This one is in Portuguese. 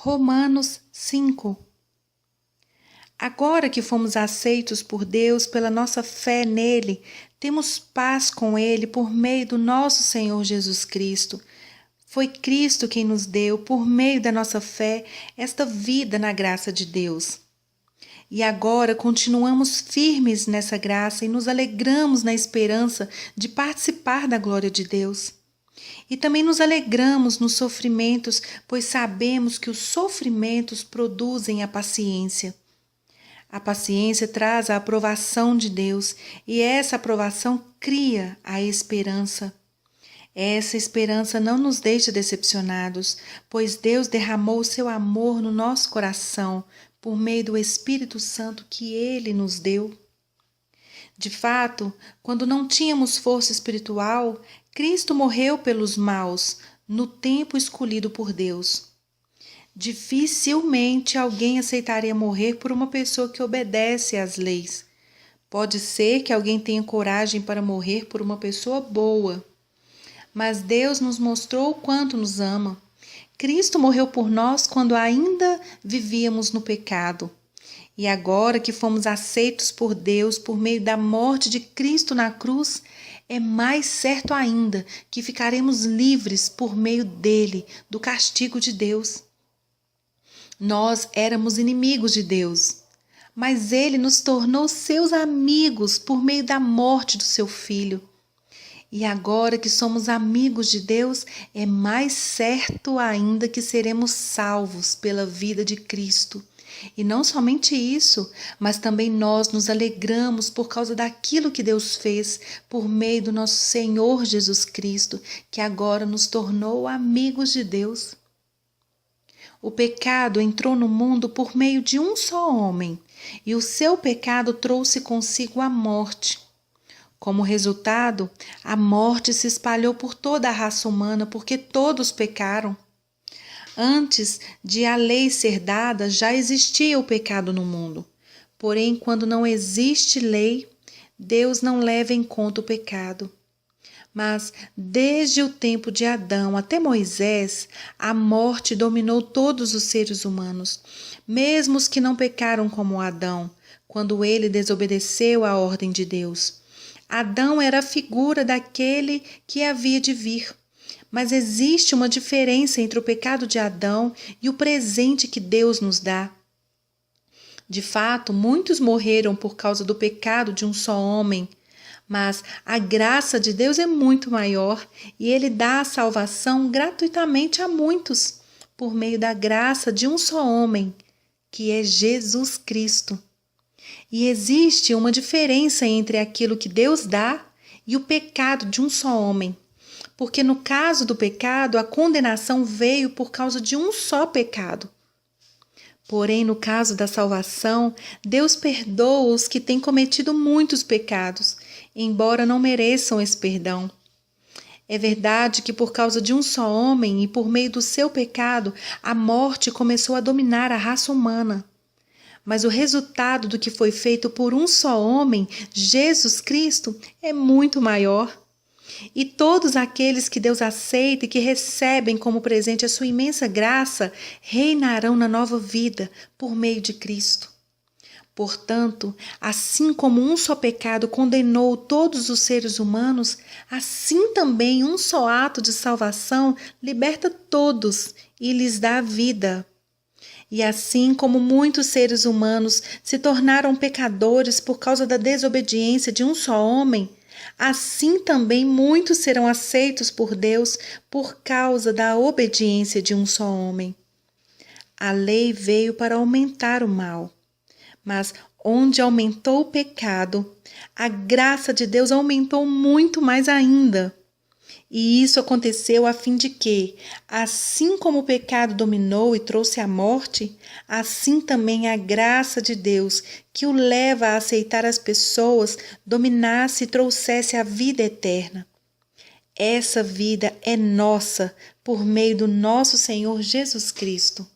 Romanos 5. Agora que fomos aceitos por Deus pela nossa fé nele, temos paz com ele por meio do nosso Senhor Jesus Cristo. Foi Cristo quem nos deu, por meio da nossa fé, esta vida na graça de Deus. E agora continuamos firmes nessa graça e nos alegramos na esperança de participar da glória de Deus. E também nos alegramos nos sofrimentos, pois sabemos que os sofrimentos produzem a paciência. A paciência traz a aprovação de Deus e essa aprovação cria a esperança. Essa esperança não nos deixa decepcionados, pois Deus derramou o seu amor no nosso coração por meio do Espírito Santo que Ele nos deu. De fato, quando não tínhamos força espiritual, Cristo morreu pelos maus no tempo escolhido por Deus. Dificilmente alguém aceitaria morrer por uma pessoa que obedece às leis. Pode ser que alguém tenha coragem para morrer por uma pessoa boa. Mas Deus nos mostrou o quanto nos ama. Cristo morreu por nós quando ainda vivíamos no pecado. E agora que fomos aceitos por Deus por meio da morte de Cristo na cruz, é mais certo ainda que ficaremos livres por meio dele, do castigo de Deus. Nós éramos inimigos de Deus, mas ele nos tornou seus amigos por meio da morte do seu Filho. E agora que somos amigos de Deus, é mais certo ainda que seremos salvos pela vida de Cristo. E não somente isso, mas também nós nos alegramos por causa daquilo que Deus fez por meio do nosso Senhor Jesus Cristo, que agora nos tornou amigos de Deus. O pecado entrou no mundo por meio de um só homem, e o seu pecado trouxe consigo a morte. Como resultado, a morte se espalhou por toda a raça humana, porque todos pecaram. Antes de a lei ser dada, já existia o pecado no mundo. Porém, quando não existe lei, Deus não leva em conta o pecado. Mas, desde o tempo de Adão até Moisés, a morte dominou todos os seres humanos, mesmo os que não pecaram como Adão, quando ele desobedeceu à ordem de Deus. Adão era a figura daquele que havia de vir. Mas existe uma diferença entre o pecado de Adão e o presente que Deus nos dá. De fato, muitos morreram por causa do pecado de um só homem, mas a graça de Deus é muito maior e Ele dá a salvação gratuitamente a muitos, por meio da graça de um só homem, que é Jesus Cristo. E existe uma diferença entre aquilo que Deus dá e o pecado de um só homem. Porque no caso do pecado, a condenação veio por causa de um só pecado. Porém, no caso da salvação, Deus perdoa os que têm cometido muitos pecados, embora não mereçam esse perdão. É verdade que por causa de um só homem e por meio do seu pecado, a morte começou a dominar a raça humana. Mas o resultado do que foi feito por um só homem, Jesus Cristo, é muito maior. E todos aqueles que Deus aceita e que recebem como presente a sua imensa graça, reinarão na nova vida por meio de Cristo. Portanto, assim como um só pecado condenou todos os seres humanos, assim também um só ato de salvação liberta todos e lhes dá vida. E assim como muitos seres humanos se tornaram pecadores por causa da desobediência de um só homem, assim também muitos serão aceitos por Deus por causa da obediência de um só homem. A lei veio para aumentar o mal, mas onde aumentou o pecado, a graça de Deus aumentou muito mais ainda. E isso aconteceu a fim de que, assim como o pecado dominou e trouxe a morte, assim também a graça de Deus, que o leva a aceitar as pessoas, dominasse e trouxesse a vida eterna. Essa vida é nossa por meio do nosso Senhor Jesus Cristo.